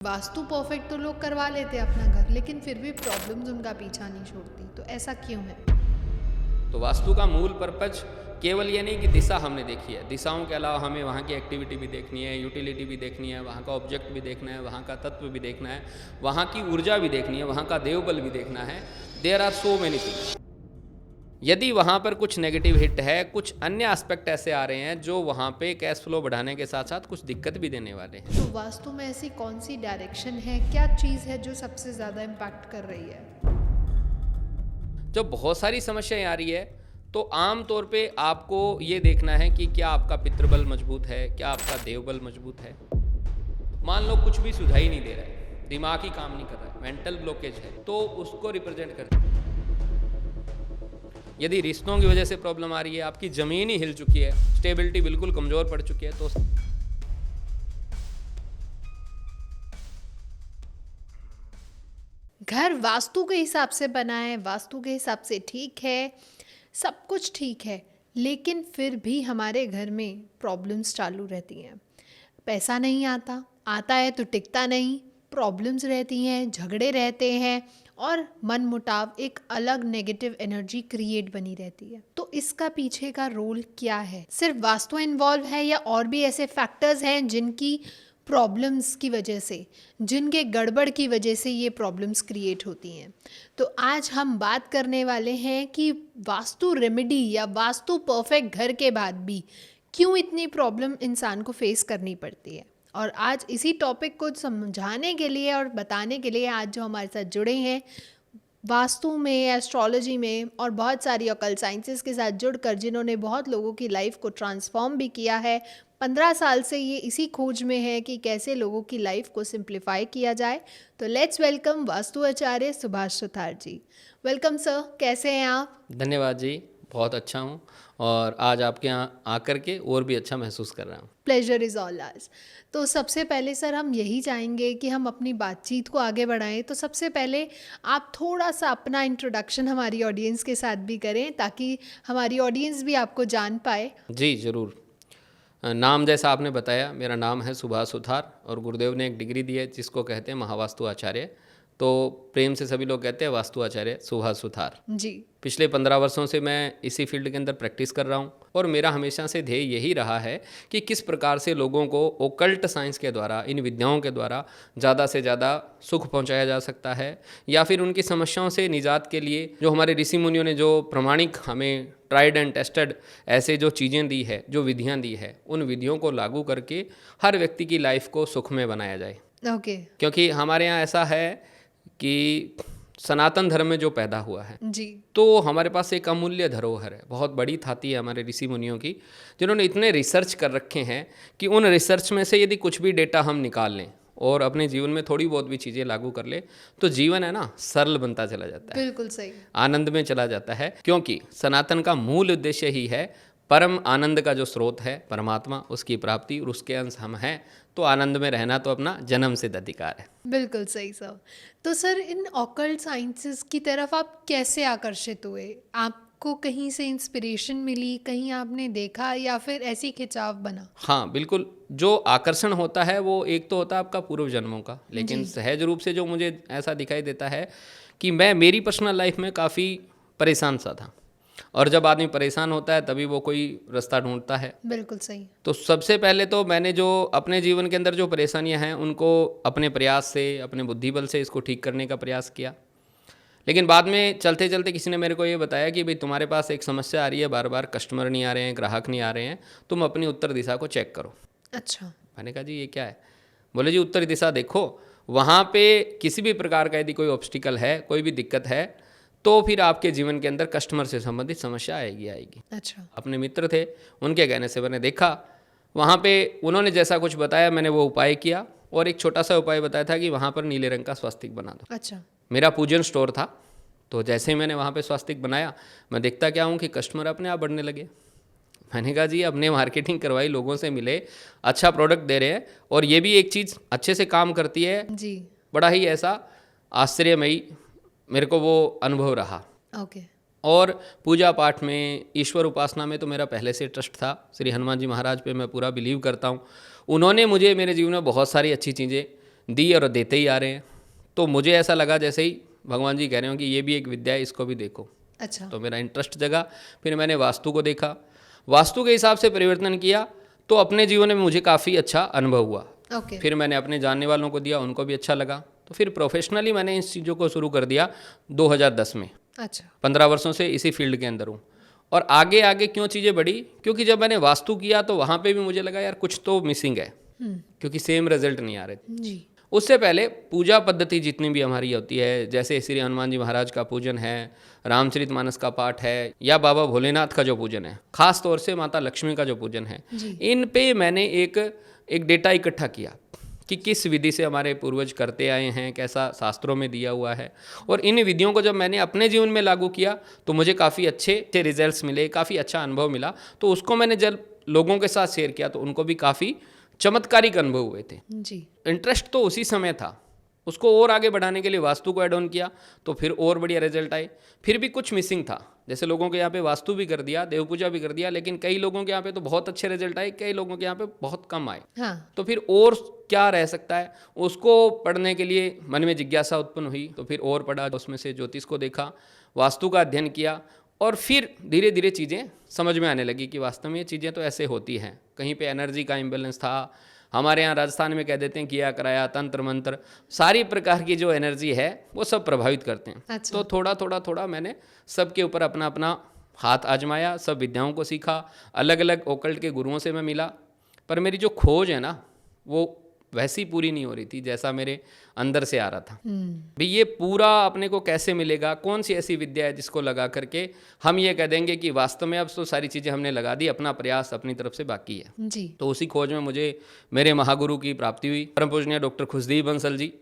Vastu perfect तो लोग करवा लेते हैं अपना घर, लेकिन फिर भी प्रॉब्लम्स उनका पीछा नहीं छोड़ती। तो ऐसा क्यों है? तो वास्तु का मूल पर्पज केवल ये नहीं कि दिशा हमने देखी है, दिशाओं के अलावा हमें वहाँ की एक्टिविटी भी देखनी है, यूटिलिटी भी देखनी है, वहाँ का ऑब्जेक्ट भी देखना है, वहाँ का तत्व भी देखना है, वहाँ की ऊर्जा भी देखनी है, वहाँ का देवबल भी देखना है। There are so many things. यदि वहाँ पर कुछ नेगेटिव हिट है, कुछ अन्य एस्पेक्ट ऐसे आ रहे हैं जो वहाँ पे कैश फ्लो बढ़ाने के साथ साथ कुछ दिक्कत भी देने वाले हैं। तो वास्तु में ऐसी कौन सी डायरेक्शन है, क्या चीज़ है जो सबसे ज़्यादा इम्पैक्ट कर रही है? जब बहुत सारी समस्याएं आ रही है तो आम तौर पे आपको ये देखना है कि क्या आपका पितृबल मजबूत है, क्या आपका देवबल मजबूत है। मान लो कुछ भी सुझाई नहीं दे रहा है, दिमाग ही काम नहीं कर रहा है, मेंटल ब्लॉकेज है, तो उसको रिप्रेजेंट करते हैं। यदि रिश्तों की वजह से प्रॉब्लम आ रही है, आपकी ज़मीन ही हिल चुकी है, स्टेबिलिटी बिल्कुल कमज़ोर पड़ चुकी है, तो घर वास्तु के हिसाब से बना है, वास्तु के हिसाब से ठीक है, सब कुछ ठीक है, लेकिन फिर भी हमारे घर में प्रॉब्लम्स चालू रहती हैं। पैसा नहीं आता, आता है तो टिकता नहीं, प्रॉब्लम्स रहती हैं, झगड़े रहते हैं और मन मुटाव, एक अलग नेगेटिव एनर्जी क्रिएट बनी रहती है। तो इसका पीछे का रोल क्या है? सिर्फ वास्तु इन्वॉल्व है या और भी ऐसे फैक्टर्स हैं जिनकी प्रॉब्लम्स की वजह से, जिनके गड़बड़ की वजह से ये प्रॉब्लम्स क्रिएट होती हैं? तो आज हम बात करने वाले हैं कि वास्तु रेमेडी या वास्तु परफेक्ट घर के बाद भी क्यों इतनी प्रॉब्लम इंसान को फेस करनी पड़ती है। और आज इसी टॉपिक को समझाने के लिए और बताने के लिए आज जो हमारे साथ जुड़े हैं, वास्तु में, एस्ट्रोलॉजी में और बहुत सारी ऑकल्ट साइंसेस के साथ जुड़कर जिन्होंने बहुत लोगों की लाइफ को ट्रांसफॉर्म भी किया है। 15 साल से ये इसी खोज में है कि कैसे लोगों की लाइफ को सिंप्लीफाई किया जाए। तो let's welcome Vastu Acharya Subhash Suthar ji. Welcome sir, कैसे हैं आप? धन्यवाद जी, बहुत अच्छा हूँ और आज आपके यहाँ आकर के और भी अच्छा महसूस कर रहा हूँ। Pleasure is all hours. तो सबसे पहले सर हम यही चाहेंगे कि हम अपनी बातचीत को आगे बढ़ाएं। तो सबसे पहले आप थोड़ा सा अपना इंट्रोडक्शन हमारी ऑडियंस के साथ भी करें ताकि हमारी ऑडियंस भी आपको जान पाए। जी ज़रूर। नाम जैसा आपने बताया, मेरा नाम है सुभाष सुथार और गुरुदेव ने एक डिग्री दी है जिसको कहते हैं महावास्तु आचार्य। तो प्रेम से सभी लोग कहते हैं वास्तु आचार्य सुभाष सुथार। जी। पिछले 15 वर्षों से मैं इसी फील्ड के अंदर प्रैक्टिस कर रहा हूँ और मेरा हमेशा से ध्येय यही रहा है कि किस प्रकार से लोगों को ओकल्ट साइंस के द्वारा, इन विद्याओं के द्वारा ज़्यादा से ज़्यादा सुख पहुँचाया जा सकता है, या फिर उनकी समस्याओं से निजात के लिए जो हमारे ऋषि मुनियों ने जो प्रमाणिक हमें ट्राइड एंड टेस्टेड ऐसे जो चीज़ें दी है, जो विधियाँ दी है, उन विधियों को लागू करके हर व्यक्ति की लाइफ को सुखमय बनाया जाए। ओके। क्योंकि हमारे यहाँ ऐसा है कि सनातन धर्म में जो पैदा हुआ है जी। तो हमारे पास एक अमूल्य धरोहर है, बहुत बड़ी थाती है हमारे ऋषि मुनियों की, जिन्होंने इतने रिसर्च कर रखे हैं कि उन रिसर्च में से यदि कुछ भी डेटा हम निकाल लें और अपने जीवन में थोड़ी बहुत भी चीज़ें लागू कर ले तो जीवन है ना सरल बनता चला जाता है, बिल्कुल सही। आनंद में चला जाता है। क्योंकि सनातन का मूल उद्देश्य ही है परम आनंद का जो स्रोत है परमात्मा, उसकी प्राप्ति, और उसके अंश हम हैं, तो आनंद में रहना तो अपना जन्म सिद्ध अधिकार है। बिल्कुल सही सर। तो सर इन ऑकल्ट साइंसेस की तरफ आप कैसे आकर्षित हुए? आपको कहीं से इंस्पिरेशन मिली, कहीं आपने देखा या फिर ऐसी खिंचाव बना? हाँ बिल्कुल, जो आकर्षण होता है वो एक तो होता है आपका पूर्व जन्मों का, लेकिन सहज रूप से जो मुझे ऐसा दिखाई देता है कि मैं मेरी पर्सनल लाइफ में काफ़ी परेशान सा था, और जब आदमी परेशान होता है तभी वो कोई रास्ता ढूंढता है। बिल्कुल सही। तो सबसे पहले तो मैंने जो अपने जीवन के अंदर जो परेशानियां हैं उनको अपने प्रयास से, अपने बुद्धिबल से इसको ठीक करने का प्रयास किया। लेकिन बाद में चलते चलते किसी ने मेरे को ये बताया कि भाई तुम्हारे पास एक समस्या आ रही है, बार बार कस्टमर नहीं आ रहे हैं, ग्राहक नहीं आ रहे हैं, तुम अपनी उत्तर दिशा को चेक करो। अच्छा। मैंने कहा जी ये क्या है? बोले जी उत्तर दिशा देखो, वहाँ पे किसी भी प्रकार का यदि कोई ऑब्स्टिकल है, कोई भी दिक्कत है, तो फिर आपके जीवन के अंदर कस्टमर से संबंधित समस्या आएगी। अच्छा। अपने मित्र थे, उनके कहने से मैंने देखा, वहाँ पे उन्होंने जैसा कुछ बताया मैंने वो उपाय किया, और एक छोटा सा उपाय बताया था कि वहाँ पर नीले रंग का स्वास्तिक बना दो। अच्छा। मेरा पूजन स्टोर था, तो जैसे ही मैंने वहाँ पे स्वास्तिक बनाया, मैं देखता क्या हूँ कि कस्टमर अपने आप बढ़ने लगे। मैंने कहा जी अपने मार्केटिंग करवाई, लोगों से मिले, अच्छा प्रोडक्ट दे रहे हैं, और ये भी एक चीज़ अच्छे से काम करती है जी। बड़ा ही ऐसा आश्चर्यमयी मेरे को वो अनुभव रहा। ओके। और पूजा पाठ में, ईश्वर उपासना में तो मेरा पहले से ट्रस्ट था। श्री हनुमान जी महाराज पे मैं पूरा बिलीव करता हूँ। उन्होंने मुझे मेरे जीवन में बहुत सारी अच्छी चीज़ें दी और देते ही आ रहे हैं। तो मुझे ऐसा लगा जैसे ही भगवान जी कह रहे हो कि ये भी एक विद्या है, इसको भी देखो। अच्छा। तो मेरा इंटरेस्ट जगा। फिर मैंने वास्तु को देखा, वास्तु के हिसाब से परिवर्तन किया, तो अपने जीवन में मुझे काफ़ी अच्छा अनुभव हुआ। ओके। फिर मैंने अपने जानने वालों को दिया, उनको भी अच्छा लगा। तो फिर प्रोफेशनली मैंने इस चीज़ों को शुरू कर दिया 2010 में। अच्छा। 15 वर्षों से इसी फील्ड के अंदर हूँ। और आगे आगे क्यों चीज़ें बढ़ी, क्योंकि जब मैंने वास्तु किया तो वहाँ पे भी मुझे लगा यार कुछ तो मिसिंग है, क्योंकि सेम रिजल्ट नहीं आ रहे थे। जी। उससे पहले पूजा पद्धति जितनी भी हमारी होती है, जैसे श्री हनुमान जी महाराज का पूजन है, रामचरितमानस का पाठ है, या बाबा भोलेनाथ का जो पूजन है, खास तौर से माता लक्ष्मी का जो पूजन है, इन पे मैंने एक डेटा इकट्ठा किया कि किस विधि से हमारे पूर्वज करते आए हैं, कैसा शास्त्रों में दिया हुआ है। और इन विधियों को जब मैंने अपने जीवन में लागू किया तो मुझे काफ़ी अच्छे रिजल्ट्स मिले, काफ़ी अच्छा अनुभव मिला। तो उसको मैंने जब लोगों के साथ शेयर किया तो उनको भी काफ़ी चमत्कारिक अनुभव हुए थे। जी। इंटरेस्ट तो उसी समय था, उसको और आगे बढ़ाने के लिए वास्तु को ऐड ऑन किया तो फिर और बढ़िया रिजल्ट आए। फिर भी कुछ मिसिंग था, जैसे लोगों के यहाँ पे वास्तु भी कर दिया, देव पूजा भी कर दिया, लेकिन कई लोगों के यहाँ पे तो बहुत अच्छे रिजल्ट आए, कई लोगों के यहाँ पे बहुत कम आए। हाँ। तो फिर और क्या रह सकता है, उसको पढ़ने के लिए मन में जिज्ञासा उत्पन्न हुई। तो फिर और पढ़ा, उसमें से ज्योतिष को देखा, वास्तु का अध्ययन किया, और फिर धीरे धीरे चीज़ें समझ में आने लगी कि वास्तव में ये चीज़ें तो ऐसे होती हैं। कहीं पे एनर्जी का इम्बेलेंस था, हमारे यहाँ राजस्थान में कह देते हैं किया कराया, तंत्र मंत्र, सारी प्रकार की जो एनर्जी है वो सब प्रभावित करते हैं। अच्छा। तो थोड़ा मैंने सबके ऊपर अपना अपना हाथ आजमाया, सब विद्याओं को सीखा, अलग अलग ओकल्ट के गुरुओं से मैं मिला, पर मेरी जो खोज है ना वो वैसी पूरी नहीं हो रही थी जैसा मेरे अंदर से आ रहा था। भाई ये पूरा अपने को कैसे मिलेगा, कौन सी ऐसी विद्या है जिसको लगा करके हम ये कह देंगे कि वास्तव में अब तो सारी चीज़ें हमने लगा दी, अपना प्रयास अपनी तरफ से बाकी है। जी। तो उसी खोज में मुझे मेरे महागुरु की प्राप्ति हुई, परम पूजनीय डॉक्टर खुशदीप बंसल जी।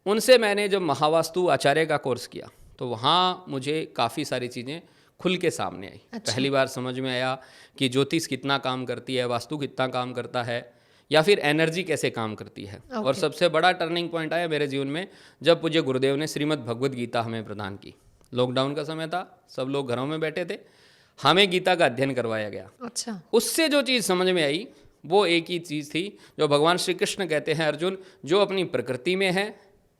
उनसे मैंने जब महावास्तु आचार्य का कोर्स किया तो वहाँ मुझे काफ़ी सारी चीज़ें खुल के सामने आई। अच्छा। पहली बार समझ में आया कि ज्योतिष कितना काम करती है, वास्तु कितना काम करता है, या फिर एनर्जी कैसे काम करती है। और सबसे बड़ा टर्निंग पॉइंट आया मेरे जीवन में जब पूज्य गुरुदेव ने श्रीमद् भगवद गीता हमें प्रदान की। लॉकडाउन का समय था, सब लोग घरों में बैठे थे, हमें गीता का अध्ययन करवाया गया। अच्छा। उससे जो चीज़ समझ में आई वो एक ही चीज़ थी जो भगवान श्री कृष्ण कहते हैं, अर्जुन जो अपनी प्रकृति में है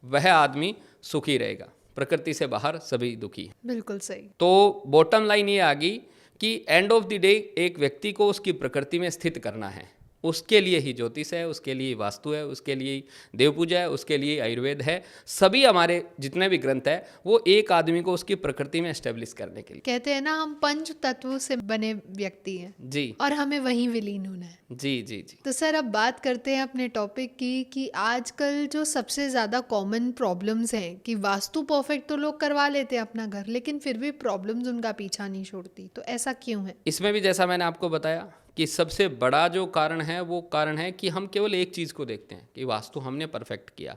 वह आदमी सुखी रहेगा, प्रकृति से बाहर सभी दुखी हैं। बिल्कुल सही। तो बॉटम लाइन ये आ गई कि एंड ऑफ द डे एक व्यक्ति को उसकी प्रकृति में स्थित करना है, उसके लिए ही ज्योतिष है, उसके लिए वास्तु है, उसके लिए देव पूजा है, उसके लिए आयुर्वेद है। सभी हमारे जितने भी ग्रंथ है वो एक आदमी को उसकी प्रकृति में एस्टेब्लिश करने के लिए। कहते हैं ना हम पंच तत्वों से बने व्यक्ति हैं जी और हमें वहीं विलीन होना है। जी जी जी। तो सर अब बात करते हैं अपने टॉपिक की कि आजकल जो सबसे ज़्यादा कॉमन प्रॉब्लम्स हैं कि वास्तु परफेक्ट तो लोग करवा लेते हैं अपना घर, लेकिन फिर भी प्रॉब्लम्स उनका पीछा नहीं छोड़ती, तो ऐसा क्यों है? इसमें भी जैसा मैंने आपको बताया कि सबसे बड़ा जो कारण है वो कारण है कि हम केवल एक चीज़ को देखते हैं कि वास्तु हमने परफेक्ट किया।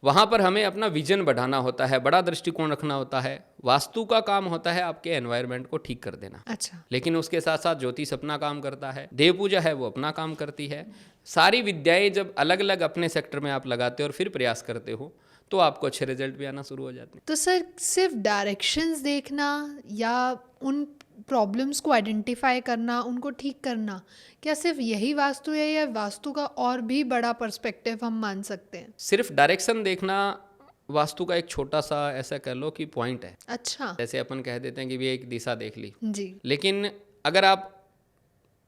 वहाँ पर हमें अपना विजन बढ़ाना होता है, बड़ा दृष्टिकोण रखना होता है। वास्तु का काम होता है आपके एनवायरनमेंट को ठीक कर देना। अच्छा। लेकिन उसके साथ साथ ज्योतिष अपना काम करता है, देव पूजा है वो अपना काम करती है। सारी विद्याएं जब अलग अलग अपने सेक्टर में आप लगाते हो और फिर प्रयास करते हो तो आपको अच्छे रिजल्ट भी आना शुरू हो जाते हैं। तो सर सिर्फ डायरेक्शंस देखना या उन प्रॉब्लम्स को आइडेंटिफाई करना, उनको ठीक करना, क्या सिर्फ यही वास्तु है या वास्तु का और भी बड़ा पर्सपेक्टिव हम मान सकते हैं? सिर्फ डायरेक्शन देखना वास्तु का एक छोटा सा ऐसा कह लो कि पॉइंट है। अच्छा। जैसे अपन कह देते हैं कि भी एक दिशा देख ली, जी। लेकिन अगर आप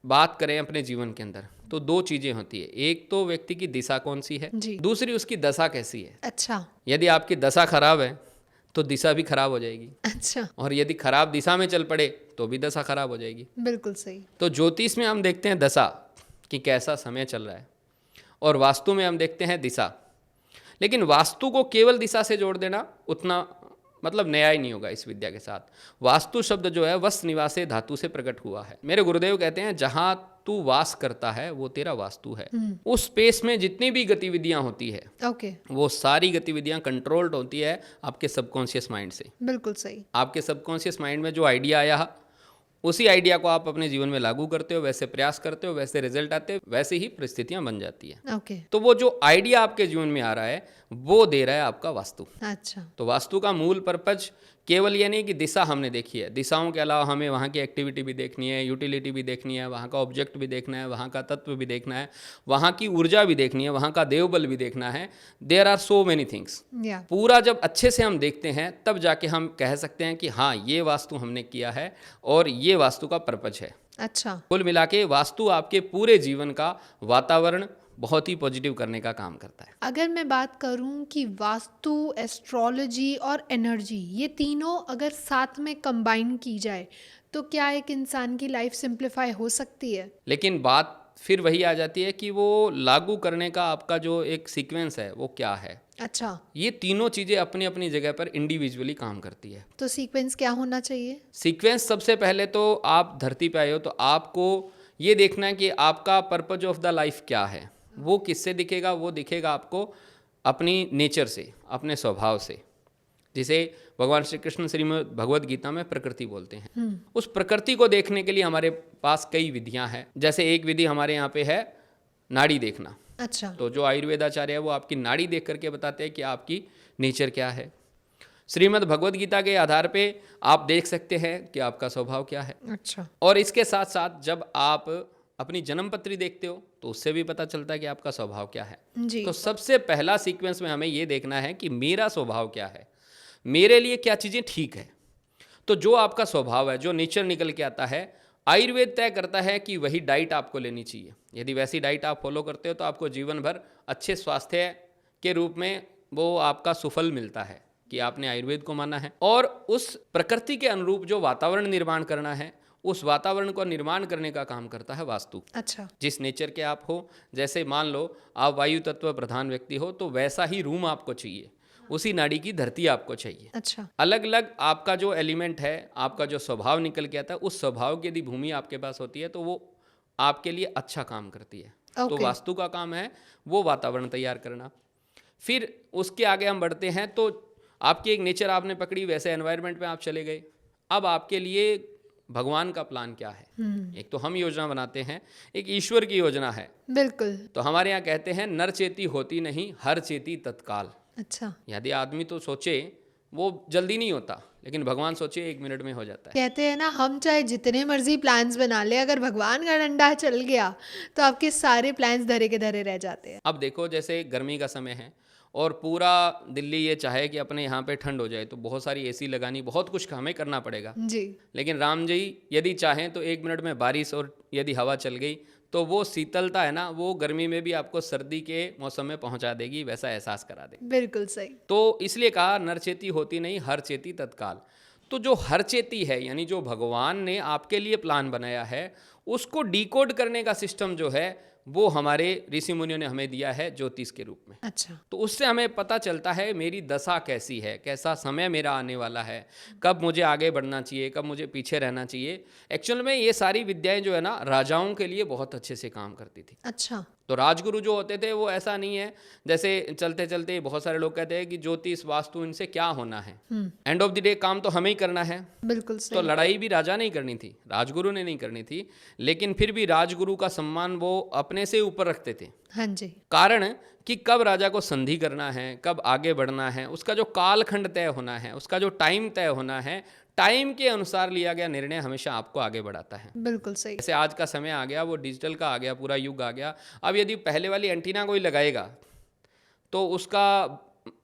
बात करें अपने जीवन के अंदर तो दो चीज़ें होती है। एक तो व्यक्ति की दिशा कौन सी है, जी। दूसरी उसकी दशा कैसी है। अच्छा। यदि आपकी दशा खराब है तो दिशा भी खराब हो जाएगी, अच्छा। और यदि खराब दिशा में चल पड़े तो भी दशा खराब हो जाएगी। बिल्कुल सही। तो ज्योतिष में हम देखते हैं दशा कि कैसा समय चल रहा है, और वास्तु में हम देखते हैं दिशा। लेकिन वास्तु को केवल दिशा से जोड़ देना उतना मतलब न्याय नहीं होगा इस विद्या के साथ। वास्तु शब्द जो है वस निवासे धातु से प्रकट हुआ है। मेरे गुरुदेव कहते हैं जहाँ तू वास करता है वो तेरा वास्तु है। उस स्पेस में जितनी भी गतिविधियां होती है ओके। वो सारी गतिविधियां कंट्रोल्ड होती है आपके सबकॉन्शियस माइंड से। बिल्कुल सही। आपके सबकॉन्शियस माइंड में जो आइडिया आया उसी आइडिया को आप अपने जीवन में लागू करते हो, वैसे प्रयास करते हो, वैसे रिजल्ट आते हैं, वैसे ही परिस्थितियां बन जाती है। ओके। तो वो जो आइडिया आपके जीवन में आ रहा है वो दे रहा है आपका वास्तु। अच्छा। तो वास्तु का मूल पर्पज केवल ये नहीं कि दिशा हमने देखी है, दिशाओं के अलावा हमें वहाँ की एक्टिविटी भी देखनी है, यूटिलिटी भी देखनी है, वहाँ का ऑब्जेक्ट भी देखना है, वहाँ का तत्व भी देखना है, वहाँ की ऊर्जा भी देखनी है, वहाँ का देवबल भी देखना है। There are so many things. या पूरा जब अच्छे से हम देखते हैं तब जाके हम कह सकते हैं कि हाँ, ये वास्तु हमने किया है और ये वास्तु का पर्पज है। अच्छा। कुल मिला के वास्तु आपके पूरे जीवन का वातावरण बहुत ही पॉजिटिव करने का काम करता है। अगर मैं बात करूं कि वास्तु, एस्ट्रोलॉजी और एनर्जी, ये तीनों अगर साथ में कंबाइन की जाए तो क्या एक इंसान की लाइफ सिंप्लीफाई हो सकती है? लेकिन बात फिर वही आ जाती है कि वो लागू करने का आपका जो एक सीक्वेंस है वो क्या है। अच्छा, ये तीनों चीज़ें अपनी अपनी जगह पर इंडिविजुअली काम करती है। तो सीक्वेंस क्या होना चाहिए? सीक्वेंस सबसे पहले तो आप धरती पे आए हो तो आपको ये देखना है कि आपका पर्पज ऑफ द लाइफ क्या है। वो किससे दिखेगा? वो दिखेगा आपको अपनी नेचर से, अपने स्वभाव से, जिसे भगवान श्री कृष्ण श्रीमद् भगवद गीता में प्रकृति बोलते हैं। उस प्रकृति को देखने के लिए हमारे पास कई विधियां हैं। जैसे एक विधि हमारे यहाँ पे है नाड़ी देखना। अच्छा। तो जो आयुर्वेदाचार्य है वो आपकी नाड़ी देख करके बताते हैं कि आपकी नेचर क्या है। श्रीमद् भगवद गीता के आधार पे आप देख सकते हैं कि आपका स्वभाव क्या है। अच्छा। और इसके साथ साथ जब आप अपनी जन्मपत्री देखते हो तो उससे भी पता चलता है कि आपका स्वभाव क्या है। जी। तो सबसे पहला सीक्वेंस में हमें ये देखना है कि मेरा स्वभाव क्या है, मेरे लिए क्या चीज़ें ठीक है। तो जो आपका स्वभाव है, जो नेचर निकल के आता है, आयुर्वेद तय करता है कि वही डाइट आपको लेनी चाहिए। यदि वैसी डाइट आप फॉलो करते हो तो आपको जीवन भर अच्छे स्वास्थ्य के रूप में वो आपका सुफल मिलता है कि आपने आयुर्वेद को माना है। और उस प्रकृति के अनुरूप जो वातावरण निर्माण करना है, उस वातावरण को निर्माण करने का काम करता है वास्तु। अच्छा। जिस नेचर के आप हो, जैसे मान लो आप वायु तत्व प्रधान व्यक्ति हो तो वैसा ही रूम आपको चाहिए, उसी नाड़ी की धरती आपको चाहिए। अच्छा। अलग अलग आपका जो एलिमेंट है, आपका जो स्वभाव निकल के आता है, उस स्वभाव की यदि भूमि आपके पास होती है तो वो आपके लिए अच्छा काम करती है। तो ओके। वास्तु का काम है वो वातावरण तैयार करना। फिर उसके आगे हम बढ़ते हैं तो आपकी एक नेचर आपने पकड़ी, वैसे एनवायरनमेंट में आप चले गए। अब आपके लिए भगवान का प्लान क्या है? एक तो हम योजना बनाते हैं, एक ईश्वर की योजना है। बिल्कुल। तो हमारे यहाँ कहते हैं नर चेती होती नहीं, हर चेती तत्काल। अच्छा। यदि आदमी तो सोचे वो जल्दी नहीं होता, लेकिन भगवान सोचे 1 मिनट में हो जाता है। कहते हैं ना, हम चाहे जितने मर्जी प्लान्स बना ले, अगर भगवान का डंडा चल गया तो आपके सारे प्लान्स धरे के धरे रह जाते हैं। अब देखो, जैसे गर्मी का समय है और पूरा दिल्ली ये चाहे कि अपने यहाँ पे ठंड हो जाए तो बहुत सारी एसी लगानी, बहुत कुछ हमें करना पड़ेगा। जी। लेकिन राम जी यदि चाहें तो 1 मिनट में बारिश और यदि हवा चल गई तो वो शीतलता है ना, वो गर्मी में भी आपको सर्दी के मौसम में पहुंचा देगी, वैसा एहसास करा देगी। बिल्कुल सही। तो इसलिए कहा नर चेती होती नहीं, हर चेती तत्काल। तो जो हर चेती है, यानी जो भगवान ने आपके लिए प्लान बनाया है, उसको डिकोड करने का सिस्टम जो है वो हमारे ऋषि मुनियों ने हमें दिया है ज्योतिष के रूप में। अच्छा। तो उससे हमें पता चलता है मेरी दशा कैसी है, कैसा समय मेरा आने वाला है, कब मुझे आगे बढ़ना चाहिए, कब मुझे पीछे रहना चाहिए। एक्चुअल में ये सारी विद्याएं जो है ना, राजाओं के लिए बहुत अच्छे से काम करती थी। अच्छा। तो राजगुरु जो होते थे वो ऐसा नहीं है, जैसे चलते चलते बहुत सारे लोग कहते हैं कि ज्योतिष वास्तु इनसे क्या होना है। एंड ऑफ द डे काम तो हमें ही करना है। बिल्कुल तो सही। लड़ाई भी राजा नहीं करनी थी, राजगुरु ने नहीं करनी थी, लेकिन फिर भी राजगुरु का सम्मान वो अपने से ऊपर रखते थे। हाँ जी। कारण कि कब राजा को संधि करना है, कब आगे बढ़ना है, उसका जो कालखंड तय होना है, उसका जो टाइम तय होना है, टाइम के अनुसार लिया गया निर्णय हमेशा आपको आगे बढ़ाता है। बिल्कुल सही। जैसे आज का समय आ गया, वो डिजिटल का आ गया, पूरा युग आ गया। अब यदि पहले वाली एंटीना कोई लगाएगा तो उसका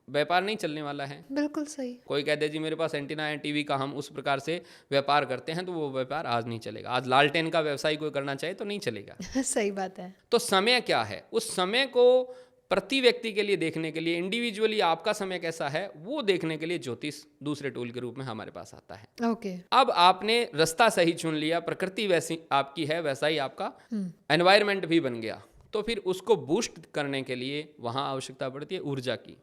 व्यापार नहीं चलने वाला है। बिल्कुल सही। कोई कह दे जी मेरे पास एंटीना है टीवी का, हम उस प्रकार से व्यापार करते हैं, तो वो व्यापार आज नहीं चलेगा। आज लालटेन का व्यवसाय कोई करना चाहे तो नहीं चलेगा। सही बात है। तो समय क्या है, उस समय को प्रति व्यक्ति के लिए देखने के लिए, इंडिविजुअली आपका समय कैसा है वो देखने के लिए ज्योतिष दूसरे टूल के रूप में हमारे पास आता है। ओके। अब आपने रास्ता सही चुन लिया, प्रकृति वैसी आपकी है, वैसा ही आपका एनवायरनमेंट भी बन गया, तो फिर उसको बूस्ट करने के लिए वहाँ आवश्यकता पड़ती है ऊर्जा की।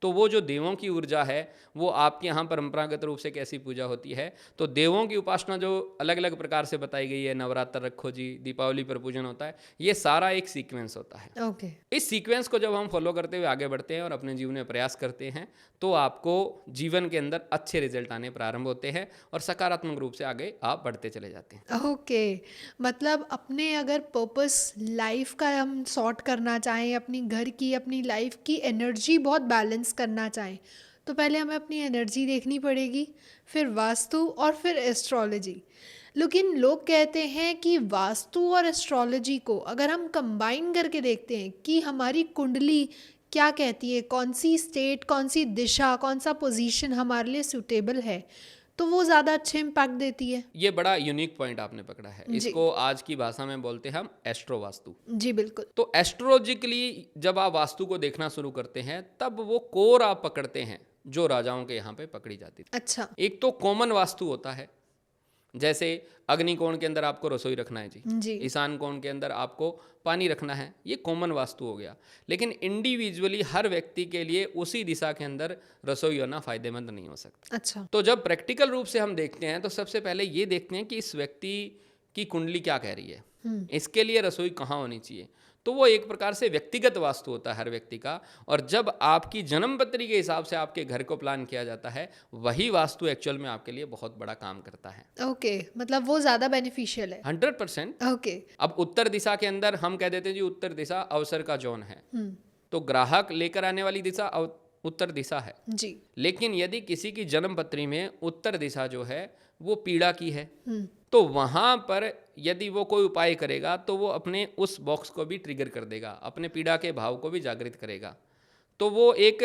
तो वो जो देवों की ऊर्जा है वो आपके यहाँ परंपरागत रूप से कैसी पूजा होती है, तो देवों की उपासना जो अलग अलग प्रकार से बताई गई है, नवरात्र रखो जी, दीपावली पर पूजन होता है, ये सारा एक सीक्वेंस होता है। ओके। इस सीक्वेंस को जब हम फॉलो करते हुए आगे बढ़ते हैं और अपने जीवन में प्रयास करते हैं तो आपको जीवन के अंदर अच्छे रिजल्ट आने प्रारंभ होते हैं और सकारात्मक रूप से आगे आप बढ़ते चले जाते हैं। ओके, मतलब अपने अगर पर्पस लाइफ का हम सॉर्ट करना चाहें, अपनी घर की, अपनी लाइफ की एनर्जी बहुत बैलेंस करना चाहें, तो पहले हमें अपनी एनर्जी देखनी पड़ेगी, फिर वास्तु और फिर एस्ट्रोलॉजी। लेकिन लोग कहते हैं कि वास्तु और एस्ट्रोलॉजी को अगर हम कंबाइन करके देखते हैं कि हमारी कुंडली क्या कहती है, कौन सी स्टेट, कौन सी दिशा, कौन सा पोजीशन हमारे लिए सूटेबल है, तो वो ज़्यादा अच्छे इम्पैक्ट देती है। ये बड़ा यूनिक पॉइंट आपने पकड़ा है। जी। इसको आज की भाषा में बोलते हैं हम एस्ट्रो वास्तु। जी बिल्कुल। तो एस्ट्रोलॉजिकली जब आप वास्तु को देखना शुरू करते हैं तब वो कोर आप पकड़ते हैं जो राजाओं के यहाँ पे पकड़ी जाती थी। अच्छा। एक तो कॉमन वास्तु होता है, जैसे अग्नि कोण के अंदर आपको रसोई रखना है जी, जी। ईशान कोण के अंदर आपको पानी रखना है, ये कॉमन वास्तु हो गया। लेकिन इंडिविजुअली हर व्यक्ति के लिए उसी दिशा के अंदर रसोई होना फायदेमंद नहीं हो सकता। अच्छा। तो जब प्रैक्टिकल रूप से हम देखते हैं तो सबसे पहले ये देखते हैं कि इस व्यक्ति की कुंडली क्या कह रही है, इसके लिए रसोई कहाँ होनी चाहिए। तो वो एक प्रकार से व्यक्तिगत वास्तु होता है हर व्यक्ति का, और जब आपकी जन्म पत्री के हिसाब से आपके घर को प्लान किया जाता है वही वास्तु एक्चुअल में आपके लिए बहुत बड़ा काम करता है। ओके, मतलब वो ज़्यादा बेनिफिशियल है। 100%। ओके। अब उत्तर दिशा के अंदर हम कह देते हैं जी उत्तर दिशा अवसर का जोन है, तो ग्राहक लेकर आने वाली दिशा उत्तर दिशा है। जी। लेकिन यदि किसी की जन्म पत्री में उत्तर दिशा जो है वो पीड़ा की है, तो वहाँ पर यदि वो कोई उपाय करेगा तो वो अपने उस बॉक्स को भी ट्रिगर कर देगा, अपने पीड़ा के भाव को भी जागृत करेगा। तो वो एक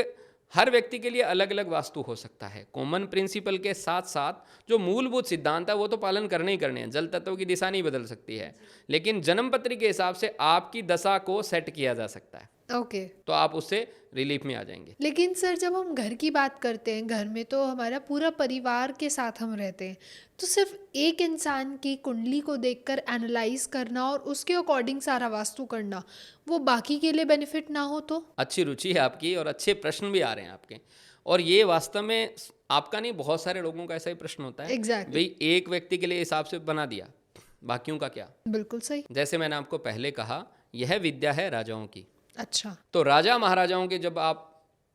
हर व्यक्ति के लिए अलग अलग वास्तु हो सकता है। कॉमन प्रिंसिपल के साथ साथ जो मूलभूत सिद्धांत है वो तो पालन करने ही करने हैं। जल तत्व की दिशा नहीं बदल सकती है, लेकिन जन्म पत्री के हिसाब से आपकी दशा को सेट किया जा सकता है। ओके। तो आप उससे रिलीफ में आ जाएंगे। लेकिन सर जब हम घर की बात करते हैं, घर में तो हमारा पूरा परिवार के साथ हम रहते हैं, तो सिर्फ एक इंसान की कुंडली को देखकर एनालाइज करना और उसके अकॉर्डिंग सारा वास्तु करना, वो बाकी के लिए बेनिफिट ना हो तो? अच्छी रुचि है आपकी और अच्छे प्रश्न भी आ रहे हैं आपके, और ये वास्तव में आपका नहीं, बहुत सारे लोगों का ऐसा ही प्रश्न होता है। Exactly. भाई एक व्यक्ति के लिए हिसाब से बना दिया, बाकियों का क्या? बिल्कुल सही। जैसे मैंने आपको पहले कहा, यह विद्या है राजाओं की। अच्छा। तो राजा महाराजाओं के जब आप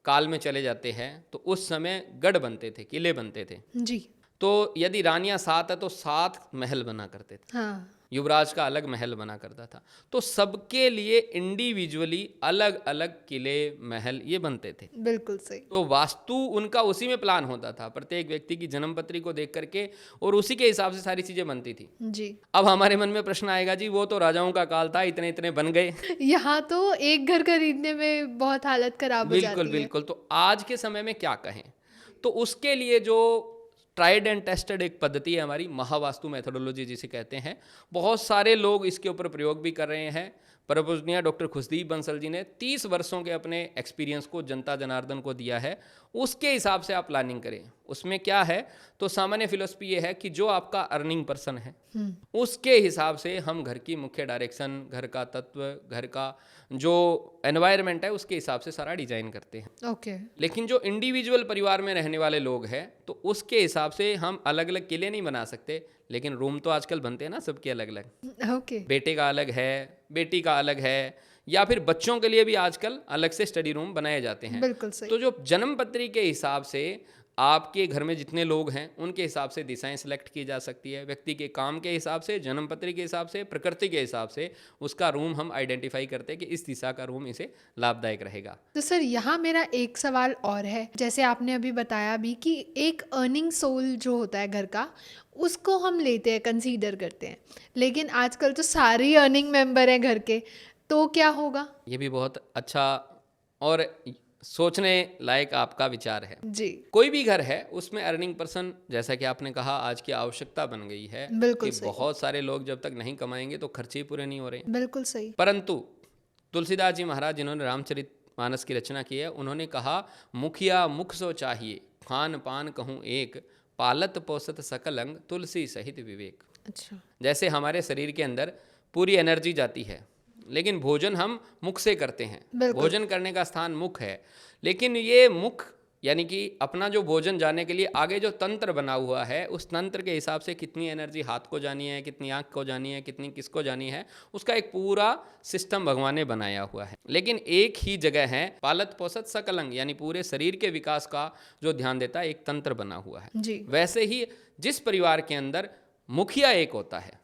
काल में चले जाते हैं तो उस समय गढ़ बनते थे, किले बनते थे। जी। तो यदि रानियां 7 है तो 7 महल बना करते थे। हाँ। युवराज का अलग महल बना करता था। तो सबके लिए इंडिविजुअली अलग अलग किले, महल ये बनते थे। बिल्कुल सही। तो वास्तु उनका उसी में प्लान होता था, प्रत्येक व्यक्ति की जन्म पत्री को देख करके, और उसी के हिसाब से सारी चीजें बनती थी। जी। अब हमारे मन में प्रश्न आएगा जी वो तो राजाओं का काल था, इतने इतने बन गए। यहाँ तो एक घर खरीदने में बहुत हालत खराब हो जाती है। बिल्कुल बिल्कुल। तो आज के समय में क्या कहें, तो उसके लिए जो ट्राइड एंड टेस्टेड एक पद्धति है हमारी, महावास्तु मेथोडोलॉजी जिसे कहते हैं, बहुत सारे लोग इसके ऊपर प्रयोग भी कर रहे हैं। परमपूजनीय डॉक्टर खुशदीप बंसल जी ने 30 वर्षों के अपने एक्सपीरियंस को जनता जनार्दन को दिया है। उसके हिसाब से आप प्लानिंग करें। उसमें क्या है, तो सामान्य फिलोसफी ये है कि जो आपका अर्निंग पर्सन है उसके हिसाब से हम घर की मुख्य डायरेक्शन, घर का तत्व, घर का जो एनवायरनमेंट है उसके हिसाब से सारा डिजाइन करते हैं। ओके। लेकिन जो इंडिविजुअल परिवार में रहने वाले लोग हैं तो उसके हिसाब से हम अलग अलग किले नहीं बना सकते, लेकिन रूम तो आजकल बनते हैं ना सबके अलग अलग। ओके। बेटे का अलग है, बेटी का अलग है, या फिर बच्चों के लिए भी आजकल अलग से स्टडी रूम बनाए जाते हैं। बिल्कुल सही। तो जो जन्म पत्री के हिसाब से आपके घर में जितने लोग हैं उनके हिसाब से दिशाएं सिलेक्ट की जा सकती है। व्यक्ति के काम के हिसाब से, जन्म पत्री के हिसाब से, प्रकृति के हिसाब से उसका रूम हम आइडेंटिफाई करते हैं कि इस दिशा का रूम इसे लाभदायक रहेगा। तो सर यहाँ मेरा एक सवाल और है, जैसे आपने अभी बताया भी कि एक अर्निंग सोल जो होता है घर का, उसको हम लेते हैं, कंसीडर करते हैं, लेकिन आजकल तो सारे अर्निंग मेंबर हैं घर के, तो क्या होगा? ये भी बहुत अच्छा और सोचने लायक आपका विचार है। जी। कोई भी घर है उसमें अर्निंग पर्सन, जैसा कि आपने कहा, आज की आवश्यकता बन गई है बिल्कुल कि सही। बहुत सारे लोग जब तक नहीं कमाएंगे तो खर्चे ही पूरे नहीं हो रहे। बिल्कुल सही। परंतु तुलसीदास जी महाराज जिन्होंने रामचरितमानस की रचना की है, उन्होंने कहा, मुखिया मुख सो चाहिए, खान पान कहूँ एक, पालत पोसत सकल अंग, तुलसी सहित विवेक। अच्छा। जैसे हमारे शरीर के अंदर पूरी एनर्जी जाती है, लेकिन भोजन हम मुख से करते हैं, बिल्कुल। भोजन करने का स्थान मुख है। लेकिन ये मुख यानी कि अपना जो भोजन जाने के लिए आगे जो तंत्र बना हुआ है, उस तंत्र के हिसाब से कितनी एनर्जी हाथ को जानी है, कितनी आँख को जानी है, कितनी किसको जानी है, उसका एक पूरा सिस्टम भगवान ने बनाया हुआ है। लेकिन एक ही जगह है पालत पोषत सकलंग, यानी पूरे शरीर के विकास का जो ध्यान देता है, एक तंत्र बना हुआ है। जी। वैसे ही जिस परिवार के अंदर मुखिया एक होता है,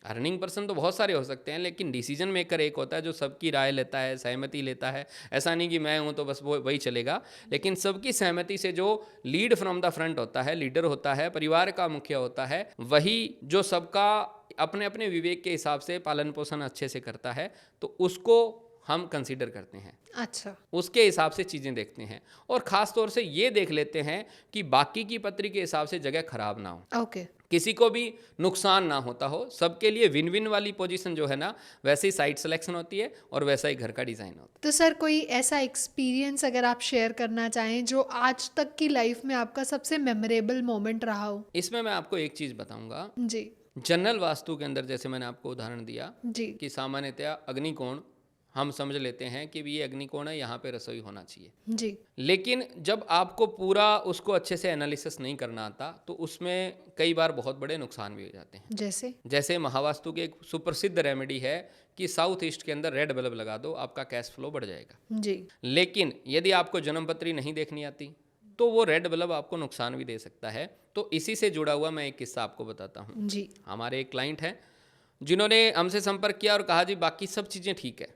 अर्निंग पर्सन तो बहुत सारे हो सकते हैं, लेकिन डिसीजन मेकर एक होता है जो सबकी राय लेता है, सहमति लेता है। ऐसा नहीं कि मैं हूं तो बस वो वही चलेगा, लेकिन सबकी सहमति से जो लीड फ्रॉम द फ्रंट होता है, लीडर होता है, परिवार का मुखिया होता है, वही जो सबका अपने अपने विवेक के हिसाब से पालन पोषण अच्छे से करता है, तो उसको हम कंसीडर करते हैं। अच्छा। उसके हिसाब से चीज़ें देखते हैं, और ख़ास तौर से ये देख लेते हैं कि बाकी की पत्री के हिसाब से जगह खराब ना हो, ओके। किसी को भी नुकसान ना होता हो, सबके लिए विन विन वाली पोजीशन जो है ना, वैसे ही साइट सिलेक्शन होती है और वैसा ही घर का डिज़ाइन होता है। तो सर कोई ऐसा एक्सपीरियंस अगर आप शेयर करना चाहें जो आज तक की लाइफ में आपका सबसे मेमोरेबल मोमेंट रहा हो? इसमें मैं आपको एक चीज़ बताऊंगा। जी। जनरल वास्तु के अंदर जैसे मैंने आपको उदाहरण दिया जी। कि सामान्यतया अग्निकोण हम समझ लेते हैं कि ये अग्निकोण है, यहाँ पे रसोई होना चाहिए। जी। लेकिन जब आपको पूरा उसको अच्छे से एनालिसिस नहीं करना आता, तो उसमें कई बार बहुत बड़े नुकसान भी हो जाते हैं। जैसे महावास्तु की एक सुप्रसिद्ध रेमेडी है कि साउथ ईस्ट के अंदर रेड बल्ब लगा दो, आपका कैश फ्लो बढ़ जाएगा। जी। लेकिन यदि आपको जन्मपत्री नहीं देखनी आती, तो वो रेड बल्ब आपको नुकसान भी दे सकता है। तो इसी से जुड़ा हुआ मैं एक किस्सा आपको बताता हूँ। जी। हमारे एक क्लाइंट हैं जिन्होंने हमसे संपर्क किया और कहा जी बाकी सब चीज़ें ठीक है,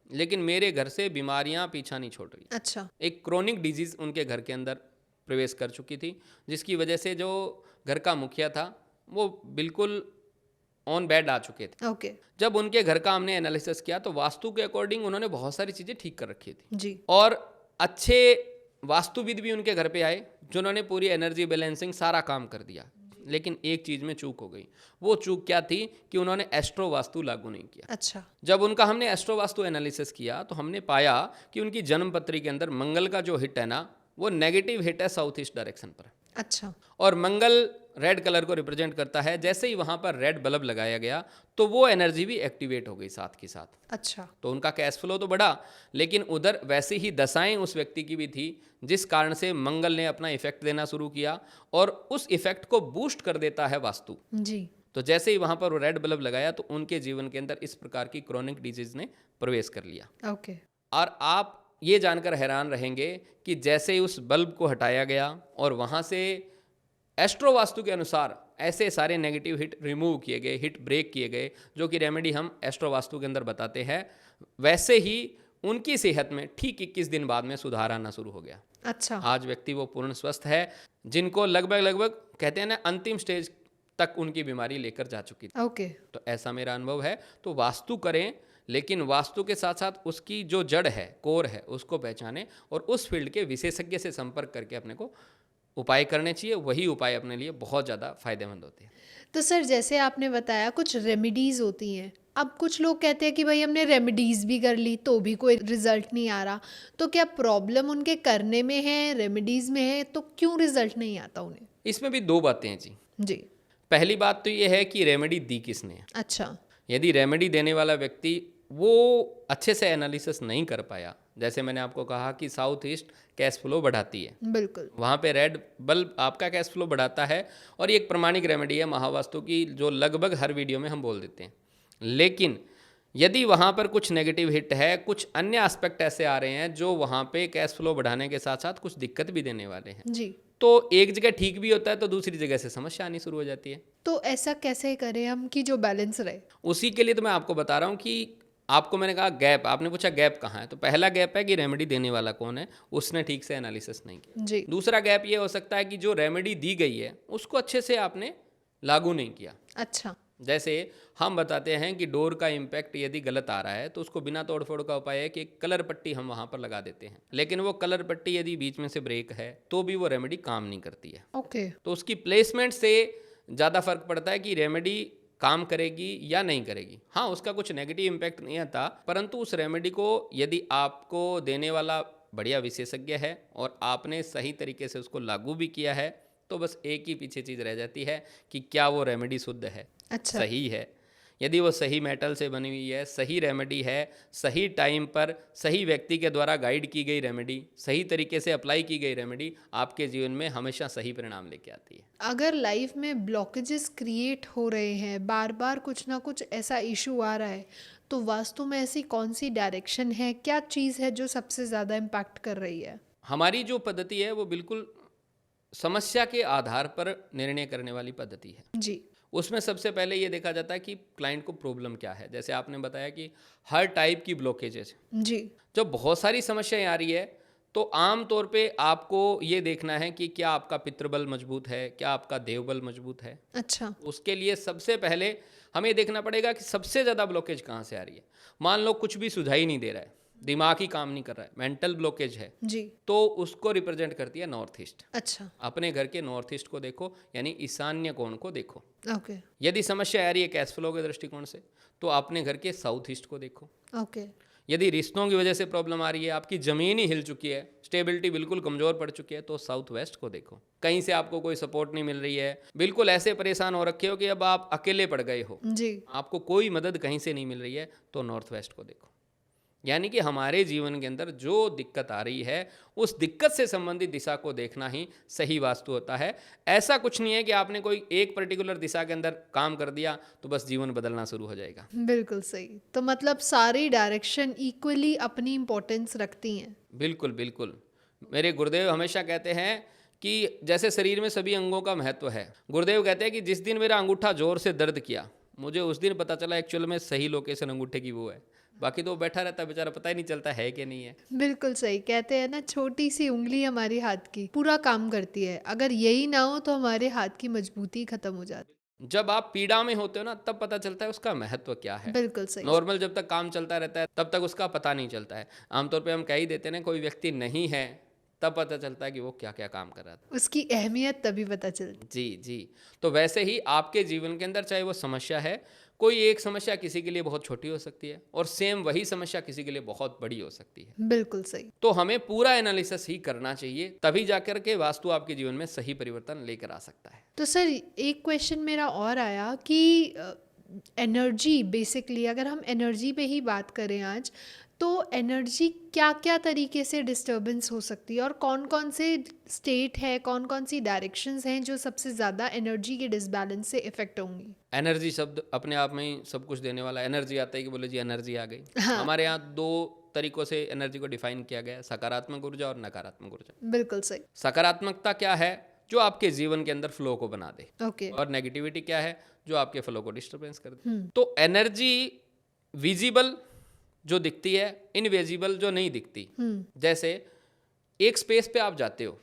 लेकिन मेरे घर से बीमारियां पीछा नहीं छोड़ रही। अच्छा। एक क्रोनिक डिजीज़ उनके घर के अंदर प्रवेश कर चुकी थी, जिसकी वजह से जो घर का मुखिया था वो बिल्कुल ऑन बेड आ चुके थे। ओके। जब उनके घर का हमने एनालिसिस किया तो वास्तु के अकॉर्डिंग उन्होंने बहुत सारी चीज़ें ठीक कर रखी थी, जी। और अच्छे वास्तुविद भी उनके घर पे आए जिन्होंने पूरी एनर्जी बैलेंसिंग सारा काम कर दिया। लेकिन एक चीज़ में चूक हो गई। वो चूक क्या थी कि उन्होंने एस्ट्रो वास्तु लागू नहीं किया। अच्छा। जब उनका हमने एस्ट्रो वास्तु एनालिसिस किया तो हमने पाया कि उनकी जन्म पत्री के अंदर मंगल का जो हिट है ना, वो नेगेटिव हिट है साउथ ईस्ट डायरेक्शन पर। अच्छा। और मंगल रेड कलर को रिप्रेजेंट करता है। जैसे ही वहाँ पर रेड बल्ब लगाया गया तो वो एनर्जी भी एक्टिवेट हो गई साथ के साथ। अच्छा। तो उनका कैश फ्लो तो बढ़ा, लेकिन उधर वैसी ही दशाएं उस व्यक्ति की भी थी, जिस कारण से मंगल ने अपना इफेक्ट देना शुरू किया, और उस इफेक्ट को बूस्ट कर देता है वास्तु। जी। तो जैसे ही वहाँ पर वो रेड बल्ब लगाया तो उनके जीवन के अंदर इस प्रकार की क्रोनिक डिजीज ने प्रवेश कर लिया। ओके। और आप ये जानकर हैरान रहेंगे कि जैसे ही उस बल्ब को हटाया गया और वहाँ से एस्ट्रो वास्तु के अनुसार ऐसे सारे नेगेटिव हिट रिमूव किए गए, हिट ब्रेक किए गए, जो कि रेमेडी हम एस्ट्रो वास्तु के अंदर बताते हैं, वैसे ही उनकी सेहत में ठीक 21 दिन बाद में सुधार आना शुरू हो गया। अच्छा। आज व्यक्ति वो पूर्ण स्वस्थ है, जिनको लगभग कहते हैं ना अंतिम स्टेज तक उनकी बीमारी लेकर जा चुकी थी। ओके। तो ऐसा मेरा अनुभव है। तो वास्तु करें, लेकिन वास्तु के साथ साथ उसकी जो जड़ है, कोर है, उसको पहचानें और उस फील्ड के विशेषज्ञ से संपर्क करके अपने को उपाय करने चाहिए। वही उपाय अपने लिए बहुत ज़्यादा फायदेमंद होते हैं। तो सर जैसे आपने बताया कुछ रेमेडीज़ होती हैं, अब कुछ लोग कहते हैं कि भाई हमने रेमेडीज़ भी कर ली तो भी कोई रिजल्ट नहीं आ रहा, तो क्या प्रॉब्लम उनके करने में है, रेमेडीज़ में है, तो क्यों रिजल्ट नहीं आता उन्हें? इसमें भी दो बातें हैं जी। जी। पहली बात तो ये है कि रेमेडी दी किसने है। अच्छा। यदि रेमेडी देने वाला व्यक्ति वो अच्छे से एनालिसिस नहीं कर पाया, जैसे मैंने आपको कहा कि साउथ ईस्ट कैश फ्लो बढ़ाती है, बिल्कुल। वहाँ पे रेड बल्ब आपका कैश फ्लो बढ़ाता है, और ये एक प्रमाणिक रेमेडी है महावास्तु की, जो लगभग हर वीडियो में हम बोल देते हैं। लेकिन यदि वहाँ पर कुछ नेगेटिव हिट है, कुछ अन्य एस्पेक्ट ऐसे आ रहे हैं जो वहाँ पे कैश फ्लो बढ़ाने के साथ साथ कुछ दिक्कत भी देने वाले हैं, जी। तो एक जगह ठीक भी होता है तो दूसरी जगह से समस्या आनी शुरू हो जाती है। तो ऐसा कैसे करें हम कि जो बैलेंस रहे? उसी के लिए तो मैं आपको बता रहा हूँ कि आपको मैंने कहा गैप, आपने पूछा गैप कहाँ है, तो पहला गैप है कि रेमेडी देने वाला कौन है, उसने ठीक से एनालिसिस नहीं किया। जी। दूसरा गैप ये हो सकता है कि जो रेमेडी दी गई है उसको अच्छे से आपने लागू नहीं किया। अच्छा। जैसे हम बताते हैं कि डोर का इम्पैक्ट यदि गलत आ रहा है तो उसको बिना तोड़फोड़ का उपाय है कि एक कलर पट्टी हम वहाँ पर लगा देते हैं, लेकिन वो कलर पट्टी यदि बीच में से ब्रेक है तो भी वो रेमेडी काम नहीं करती है। ओके। तो उसकी प्लेसमेंट से ज़्यादा फर्क पड़ता है कि रेमेडी काम करेगी या नहीं करेगी। हाँ, उसका कुछ नेगेटिव इम्पैक्ट नहीं आता, परंतु उस रेमेडी को यदि आपको देने वाला बढ़िया विशेषज्ञ है और आपने सही तरीके से उसको लागू भी किया है, तो बस एक ही पीछे चीज़ रह जाती है कि क्या वो रेमेडी शुद्ध है, अच्छा। सही है, यदि वो सही मेटल से बनी हुई है, सही रेमेडी है, सही टाइम पर सही व्यक्ति के द्वारा गाइड की गई रेमेडी, सही तरीके से अप्लाई की गई रेमेडी आपके जीवन में हमेशा सही परिणाम लेके आती है। अगर लाइफ में ब्लॉकेजेस क्रिएट हो रहे हैं, बार बार कुछ ना कुछ ऐसा इशू आ रहा है, तो वास्तु में ऐसी कौन सी डायरेक्शन है, क्या चीज़ है जो सबसे ज़्यादा इम्पैक्ट कर रही है? हमारी जो पद्धति है वो बिल्कुल समस्या के आधार पर निर्णय करने वाली पद्धति है। जी। उसमें सबसे पहले ये देखा जाता है कि क्लाइंट को प्रॉब्लम क्या है। जैसे आपने बताया कि हर टाइप की ब्लॉकेजेस, जी। जब बहुत सारी समस्याएं आ रही है तो आम तौर पे आपको ये देखना है कि क्या आपका पितृबल मजबूत है, क्या आपका देवबल मजबूत है। अच्छा। उसके लिए सबसे पहले हमें देखना पड़ेगा कि सबसे ज़्यादा ब्लॉकेज कहाँ से आ रही है। मान लो कुछ भी सुझाव ही नहीं दे रहा है, दिमाग ही काम नहीं कर रहा है, मेंटल ब्लॉकेज है, जी। तो उसको रिप्रेजेंट करती है नॉर्थ ईस्ट। अच्छा। अपने घर के नॉर्थ ईस्ट को देखो, यानी ईशान्य कोण को देखो। ओके। यदि समस्या आ रही है कैश फ्लो के दृष्टिकोण से तो अपने घर के साउथ ईस्ट को देखो। ओके। यदि रिश्तों की वजह से प्रॉब्लम आ रही है, आपकी ज़मीन ही हिल चुकी है, स्टेबिलिटी बिल्कुल कमज़ोर पड़ चुकी है, तो साउथ वेस्ट को देखो। कहीं से आपको कोई सपोर्ट नहीं मिल रही है, बिल्कुल ऐसे परेशान हो रखे हो कि अब आप अकेले पड़ गए हो, जी। आपको कोई मदद कहीं से नहीं मिल रही है, तो नॉर्थ वेस्ट को देखो। यानी कि हमारे जीवन के अंदर जो दिक्कत आ रही है उस दिक्कत से संबंधित दिशा को देखना ही सही वास्तु होता है। ऐसा कुछ नहीं है कि आपने कोई एक पर्टिकुलर दिशा के अंदर काम कर दिया तो बस जीवन बदलना शुरू हो जाएगा। बिल्कुल सही। तो मतलब सारी डायरेक्शन इक्वली अपनी इम्पोर्टेंस रखती हैं। बिल्कुल बिल्कुल। मेरे गुरुदेव हमेशा कहते हैं कि जैसे शरीर में सभी अंगों का महत्व है, गुरुदेव कहते हैं कि जिस दिन मेरा अंगूठा जोर से दर्द किया, मुझे उस दिन पता चला एक्चुअल में सही लोकेशन अंगूठे की वो है। बाकी तो वो बैठा रहता है बेचारा, पता ही नहीं चलता है कि नहीं है। बिल्कुल सही। कहते हैं ना, छोटी सी उंगली हमारी हाथ की पूरा काम करती है। अगर यही ना हो तो हमारे हाथ की मजबूती खत्म हो जाती जब आप पीड़ा में होते हो ना, तब पता चलता है उसका महत्व क्या है। है। बिल्कुल सही। नॉर्मल जब तक काम चलता रहता है तब तक उसका पता नहीं चलता है। आमतौर पे हम कह ही देते हैं ना, कोई व्यक्ति नहीं है, तब पता चलता है कि वो क्या क्या काम कर रहा था। उसकी अहमियत तभी पता चलती। जी जी। तो वैसे ही आपके जीवन के अंदर चाहे वो समस्या है, कोई एक समस्या किसी के लिए बहुत छोटी हो सकती है और सेम वही समस्या किसी के लिए बहुत बड़ी हो सकती है। बिल्कुल सही। तो हमें पूरा एनालिसिस ही करना चाहिए, तभी जाकर के वास्तु आपके जीवन में सही परिवर्तन लेकर आ सकता है। तो सर, एक क्वेश्चन मेरा और आया कि एनर्जी, बेसिकली अगर हम एनर्जी पे ही बात करें आज, तो एनर्जी क्या क्या तरीके से डिस्टर्बेंस हो सकती है और कौन कौन से स्टेट है, कौन कौन सी डायरेक्शंस हैं जो सबसे ज़्यादा एनर्जी के डिसबैलेंस से इफेक्ट होंगी? एनर्जी शब्द अपने आप में ही सब कुछ देने वाला। एनर्जी आता है कि बोले जी एनर्जी आ गई। हमारे यहाँ दो तरीकों से एनर्जी को डिफाइन किया गया है, सकारात्मक ऊर्जा और नकारात्मक ऊर्जा। बिल्कुल सही। सकारात्मकता क्या है? जो आपके जीवन के अंदर फ्लो को बना दे। ओके। और नेगेटिविटी क्या है? जो आपके फ्लो को डिस्टर्बेंस कर दे। तो एनर्जी विजिबल जो दिखती है, इनविजिबल जो नहीं दिखती। जैसे एक स्पेस पे आप जाते हो,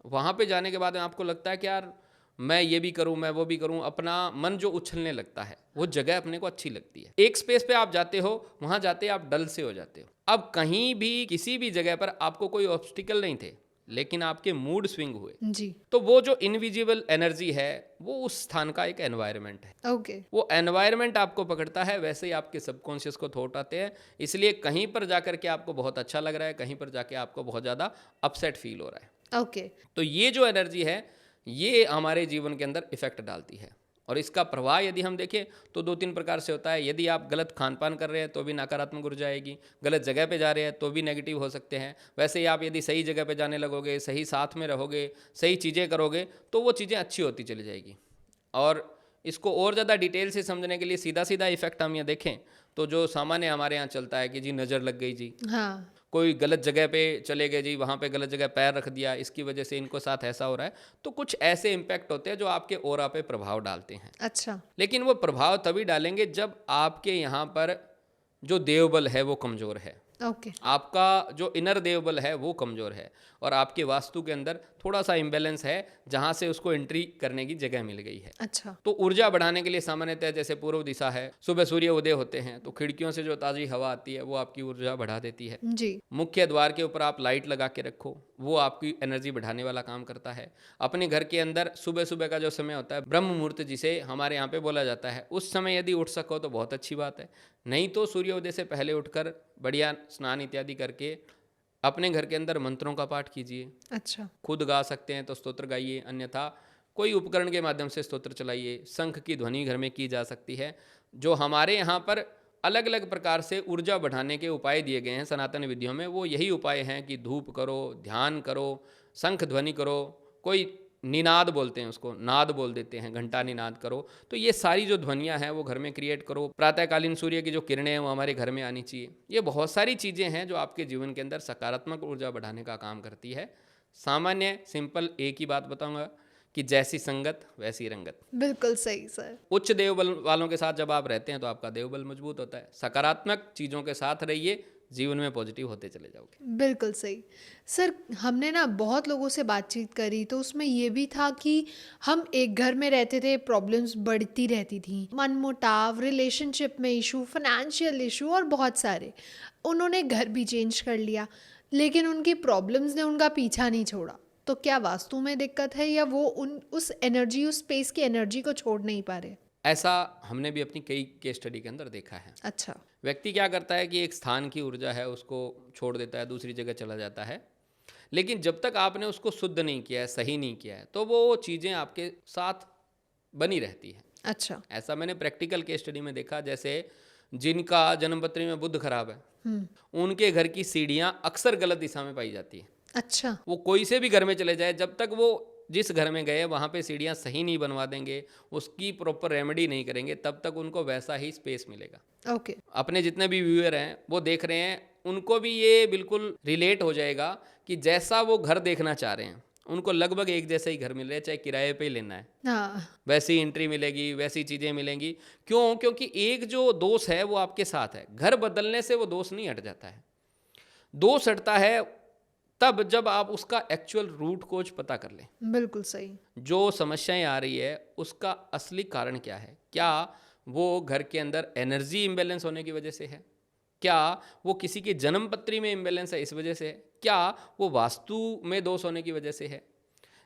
वहाँ पे जाने के बाद आपको लगता है कि यार मैं ये भी करूँ, मैं वो भी करूँ, अपना मन जो उछलने लगता है, वो जगह अपने को अच्छी लगती है। एक स्पेस पे आप जाते हो, वहाँ जाते आप डल से हो जाते हो। अब कहीं भी किसी भी जगह पर आपको कोई ऑब्स्टिकल नहीं थे, लेकिन आपके मूड स्विंग हुए, जी। तो वो जो इनविजिबल एनर्जी है वो उस स्थान का एक एनवायरनमेंट है। ओके। वो एनवायरनमेंट आपको पकड़ता है, वैसे ही आपके सबकॉन्शियस को थॉट आते हैं। इसलिए कहीं पर जाकर के आपको बहुत अच्छा लग रहा है, कहीं पर जाके आपको बहुत ज़्यादा अपसेट फील हो रहा है। ओके। तो ये जो एनर्जी है ये हमारे जीवन के अंदर इफेक्ट डालती है। और इसका प्रवाह यदि हम देखें तो दो तीन प्रकार से होता है। यदि आप गलत खान पान कर रहे हैं तो भी नकारात्मक ऊर्जा आएगी, गलत जगह पे जा रहे हैं तो भी नेगेटिव हो सकते हैं। वैसे ही आप यदि सही जगह पे जाने लगोगे, सही साथ में रहोगे, सही चीज़ें करोगे तो वो चीज़ें अच्छी होती चली जाएगी। और इसको और ज़्यादा डिटेल से समझने के लिए सीधा सीधा इफेक्ट हम ये देखें तो जो सामान्य हमारे यहाँ चलता है कि जी नज़र लग गई जी, हाँ। कोई गलत जगह पे चले गए जी, वहाँ पे गलत जगह पैर रख दिया, इसकी वजह से इनको साथ ऐसा हो रहा है। तो कुछ ऐसे इम्पैक्ट होते हैं जो आपके ऑरा पे प्रभाव डालते हैं। अच्छा। लेकिन वो प्रभाव तभी डालेंगे जब आपके यहाँ पर जो देवबल है वो कमज़ोर है। ओके। आपका जो इनर देवबल है वो कमज़ोर है और आपके वास्तु के अंदर थोड़ा सा इम्बैलेंस है जहाँ से उसको एंट्री करने की जगह मिल गई है। अच्छा। तो ऊर्जा बढ़ाने के लिए सामान्यतः जैसे पूर्व दिशा है, सुबह सूर्य उदय होते हैं तो खिड़कियों से जो ताज़ी हवा आती है वो आपकी ऊर्जा बढ़ा देती है। जी। मुख्य द्वार के ऊपर आप लाइट लगा के रखो, वो आपकी एनर्जी बढ़ाने वाला काम करता है। अपने घर के अंदर सुबह सुबह का जो समय होता है ब्रह्म मुहूर्त जिसे हमारे यहाँ पे बोला जाता है, उस समय यदि उठ सको तो बहुत अच्छी बात है। नहीं तो सूर्योदय से पहले उठकर बढ़िया स्नान इत्यादि करके अपने घर के अंदर मंत्रों का पाठ कीजिए। अच्छा। खुद गा सकते हैं तो स्तोत्र गाइए, अन्यथा कोई उपकरण के माध्यम से स्तोत्र चलाइए। शंख की ध्वनि घर में की जा सकती है। जो हमारे यहाँ पर अलग अलग प्रकार से ऊर्जा बढ़ाने के उपाय दिए गए हैं सनातन विधियों में, वो यही उपाय हैं कि धूप करो, ध्यान करो, शंख ध्वनि करो, कोई निनाद बोलते हैं उसको, नाद बोल देते हैं, घंटा निनाद करो। तो ये सारी जो ध्वनियाँ हैं वो घर में क्रिएट करो। प्रातःकालीन सूर्य की जो किरणें हैं वो हमारे घर में आनी चाहिए। ये बहुत सारी चीज़ें हैं जो आपके जीवन के अंदर सकारात्मक ऊर्जा बढ़ाने का काम करती है। सामान्य सिंपल एक ही बात बताऊंगा कि जैसी संगत वैसी रंगत। बिल्कुल सही सर। उच्च देवबल वालों के साथ जब आप रहते हैं तो आपका देवबल मजबूत होता है। सकारात्मक चीज़ों के साथ रहिए, जीवन में पॉजिटिव होते चले जाओगे। बिल्कुल सही। सर हमने ना बहुत लोगों से बातचीत करी तो उसमें ये भी था कि हम एक घर में रहते थे, प्रॉब्लम्स बढ़ती रहती थी, मनमुटाव, रिलेशनशिप में इशू, फाइनेंशियल इशू और बहुत सारे। उन्होंने घर भी चेंज कर लिया लेकिन उनकी प्रॉब्लम्स ने उनका पीछा नहीं छोड़ा। तो क्या वास्तु में दिक्कत है या वो उस एनर्जी, उस स्पेस की एनर्जी को छोड़ नहीं पा रहे? ऐसा हमने भी अपनी कई केस स्टडी के अंदर देखा है। अच्छा। व्यक्ति क्या करता है कि एक स्थान की ऊर्जा है उसको छोड़ देता है, दूसरी जगह चला जाता है, लेकिन जब तक आपने उसको शुद्ध नहीं किया है, सही नहीं किया है, तो वो चीज़ें आपके साथ बनी रहती है। अच्छा। ऐसा मैंने प्रैक्टिकल केस स्टडी में देखा। जैसे जिनका जन्मपत्री में बुध खराब है, उनके घर की सीढ़ियाँ अक्सर गलत दिशा में पाई जाती है। अच्छा। वो कोई से भी घर में चले जाए, जब तक वो जिस घर में गए वहाँ पे सीढ़ियाँ सही नहीं बनवा देंगे, उसकी प्रॉपर रेमेडी नहीं करेंगे, तब तक उनको वैसा ही स्पेस मिलेगा। ओके। अपने जितने भी व्यूअर हैं वो देख रहे हैं, उनको भी ये बिल्कुल रिलेट हो जाएगा कि जैसा वो घर देखना चाह रहे हैं उनको लगभग एक जैसा ही घर मिल रहा है, चाहे किराए पे ही लेना है, हाँ। वैसी एंट्री मिलेगी, वैसी चीज़ें मिलेंगी। क्यों? क्योंकि एक जो दोष है वो आपके साथ है। घर बदलने से वो दोष नहीं हट जाता है। दोष हटता है तब जब आप उसका एक्चुअल रूट कोज पता कर लें। बिल्कुल सही। जो समस्याएं आ रही है उसका असली कारण क्या है। क्या वो घर के अंदर एनर्जी इम्बैलेंस होने की वजह से है? क्या वो किसी की जन्म पत्री में इम्बैलेंस है इस वजह से है? क्या वो वास्तु में दोष होने की वजह से है?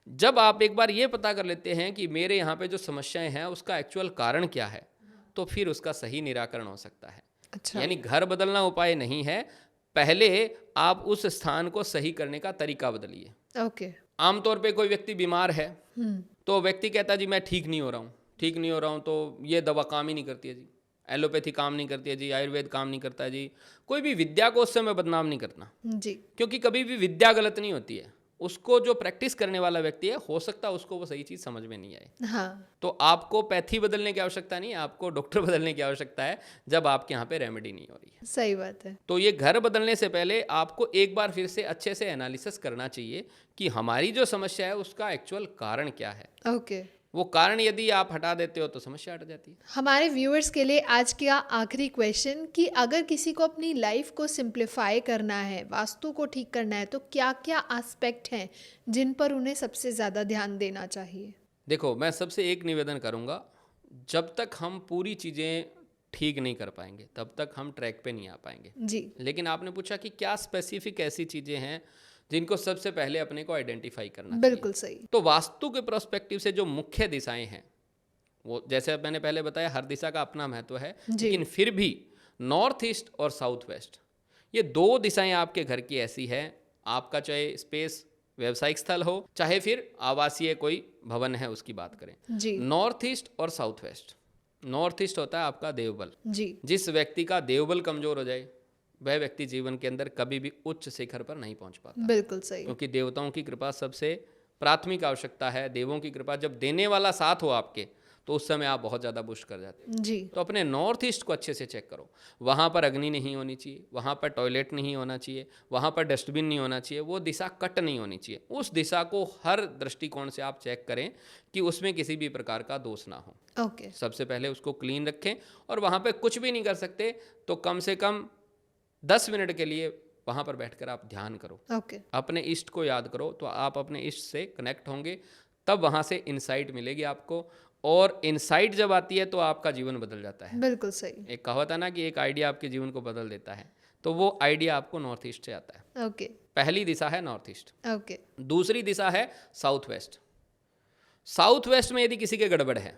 जब आप एक बार ये पता कर लेते हैं कि मेरे यहाँ पे जो समस्याएं हैं उसका एक्चुअल कारण क्या है, तो फिर उसका सही निराकरण हो सकता है। अच्छा। यानी घर बदलना उपाय नहीं है, पहले आप उस स्थान को सही करने का तरीका बदलिए। ओके। आमतौर पे कोई व्यक्ति बीमार है तो व्यक्ति कहता है जी मैं ठीक नहीं हो रहा हूँ, ठीक नहीं हो रहा हूँ, तो ये दवा काम ही नहीं करती है जी, एलोपैथी काम नहीं करती है जी, आयुर्वेद काम नहीं करता है जी। कोई भी विद्या को उससे मैं बदनाम नहीं करना, जी। क्योंकि कभी भी विद्या गलत नहीं होती है। उसको जो प्रैक्टिस करने वाला व्यक्ति है, हो सकता है उसको वो सही चीज़ समझ में नहीं आए। हाँ। तो आपको पैथी बदलने की आवश्यकता नहीं है, आपको डॉक्टर बदलने की आवश्यकता है जब आपके यहाँ पे रेमेडी नहीं हो रही है। सही बात है। तो ये घर बदलने से पहले आपको एक बार फिर से अच्छे से एनालिसिस करना चाहिए कि हमारी जो समस्या है उसका एक्चुअल कारण क्या है। ओके। वो कारण यदि आप हटा देते हो तो समस्या हट जाती है। हमारे व्यूअर्स के लिए आज का आखिरी क्वेश्चन कि अगर किसी को अपनी लाइफ को सिंप्लीफाई करना है, वास्तु को ठीक करना है, तो क्या क्या एस्पेक्ट हैं जिन पर उन्हें सबसे ज़्यादा ध्यान देना चाहिए? देखो, मैं सबसे एक निवेदन करूँगा, जब तक हम पूरी चीज़ें ठीक नहीं कर पाएंगे तब तक हम ट्रैक पे नहीं आ पाएंगे। जी। लेकिन आपने पूछा कि क्या स्पेसिफिक ऐसी चीज़ें हैं जिनको सबसे पहले अपने को आइडेंटिफाई करना चाहिए। बिल्कुल सही। तो वास्तु के प्रोस्पेक्टिव से जो मुख्य दिशाएं हैं, वो जैसे मैंने पहले बताया, हर दिशा का अपना महत्व है, लेकिन फिर भी नॉर्थ ईस्ट और साउथ वेस्ट, ये दो दिशाएं आपके घर की ऐसी है, आपका चाहे स्पेस व्यावसायिक स्थल हो, चाहे फिर आवासीय कोई भवन है उसकी बात करें, जी। नॉर्थ ईस्ट और साउथ वेस्ट। नॉर्थ ईस्ट होता है आपका देवबल। जी। जिस व्यक्ति का देवबल कमजोर हो जाए वह व्यक्ति जीवन के अंदर कभी भी उच्च शिखर पर नहीं पहुंच पाता, बिल्कुल सही। क्योंकि देवताओं की कृपा सबसे प्राथमिक आवश्यकता है। देवों की कृपा जब देने वाला साथ हो आपके, तो उस समय आप बहुत ज़्यादा बुश कर जाते हो। जी। तो अपने नॉर्थ ईस्ट को अच्छे से चेक करो। वहाँ पर अग्नि नहीं होनी चाहिए, वहाँ पर टॉयलेट नहीं होना चाहिए, वहाँ पर डस्टबिन नहीं होना चाहिए, वो दिशा कट नहीं होनी चाहिए। उस दिशा को हर दृष्टिकोण से आप चेक करें कि उसमें किसी भी प्रकार का दोष ना हो। ओके। सबसे पहले उसको क्लीन रखें, और वहाँ पर कुछ भी नहीं कर सकते तो कम से कम 10 मिनट के लिए वहाँ पर बैठकर आप ध्यान करो। ओके। अपने इष्ट को याद करो, तो आप अपने इष्ट से कनेक्ट होंगे, तब वहाँ से इनसाइट मिलेगी आपको, और इनसाइट जब आती है तो आपका जीवन बदल जाता है। बिल्कुल सही। एक कहावत है ना कि एक आइडिया आपके जीवन को बदल देता है, तो वो आइडिया आपको नॉर्थ ईस्ट से आता है। ओके। पहली दिशा है नॉर्थ ईस्ट। ओके। दूसरी दिशा है साउथ वेस्ट। साउथ वेस्ट में यदि किसी के गड़बड़ है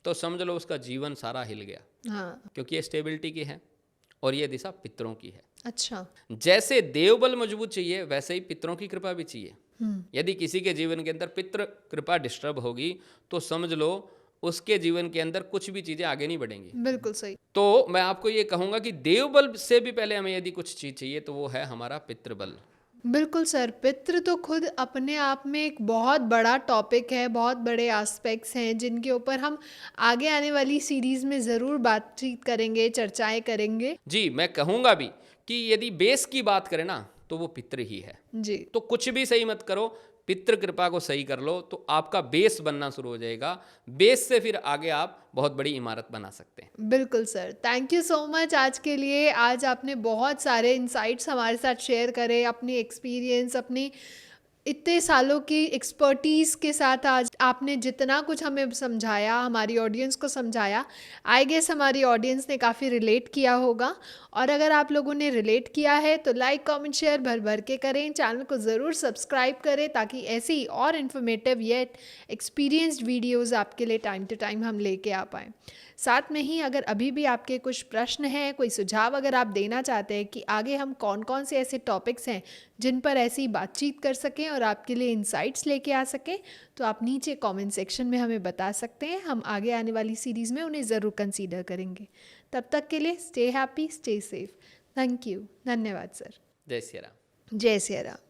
तो समझ लो उसका जीवन सारा हिल गया, हाँ। क्योंकि ये स्टेबिलिटी की है और ये दिशा पितरों की है। अच्छा। जैसे देवबल मजबूत चाहिए वैसे ही पितरों की कृपा भी चाहिए। यदि किसी के जीवन के अंदर पितृ कृपा डिस्टर्ब होगी तो समझ लो उसके जीवन के अंदर कुछ भी चीज़ें आगे नहीं बढ़ेंगी। बिल्कुल सही। तो मैं आपको ये कहूँगा कि देवबल से भी पहले हमें यदि कुछ चीज़ चाहिए तो वो है हमारा पितृबल। बिल्कुल सर, पितृ तो खुद अपने आप में एक बहुत बड़ा टॉपिक है, बहुत बड़े एस्पेक्ट्स हैं जिनके ऊपर हम आगे आने वाली सीरीज़ में ज़रूर बातचीत करेंगे, चर्चाएं करेंगे। जी, मैं कहूँगा भी कि यदि बेस की बात करें ना तो वो पितृ ही है। जी। तो कुछ भी सही मत करो, पितृ कृपा को सही कर लो तो आपका बेस बनना शुरू हो जाएगा। बेस से फिर आगे आप बहुत बड़ी इमारत बना सकते हैं। बिल्कुल sir, thank you so much आज के लिए। आज आपने बहुत सारे इंसाइट्स हमारे साथ शेयर करे, अपनी एक्सपीरियंस, अपनी इतने सालों की एक्सपर्टीज़ के साथ आज आपने जितना कुछ हमें समझाया, हमारी ऑडियंस को समझाया, आई गेस हमारी ऑडियंस ने काफ़ी रिलेट किया होगा। और अगर आप लोगों ने रिलेट किया है तो लाइक, कमेंट, शेयर भर भर के करें। चैनल को ज़रूर सब्सक्राइब करें ताकि ऐसी और इन्फॉर्मेटिव येट एक्सपीरियंस्ड वीडियोज़ आपके लिए टाइम टू टाइम हम लेके आ पाएँ। साथ में ही अगर अभी भी आपके कुछ प्रश्न हैं, कोई सुझाव अगर आप देना चाहते हैं कि आगे हम कौन कौन से ऐसे टॉपिक्स हैं जिन पर ऐसी बातचीत कर सकें और आपके लिए इंसाइट्स लेके आ सकें, तो आप नीचे कमेंट सेक्शन में हमें बता सकते हैं। हम आगे आने वाली सीरीज़ में उन्हें ज़रूर कंसीडर करेंगे। तब तक के लिए stay happy, stay safe. Thank you, धन्यवाद सर। जय सिया राम। जय सिया राम।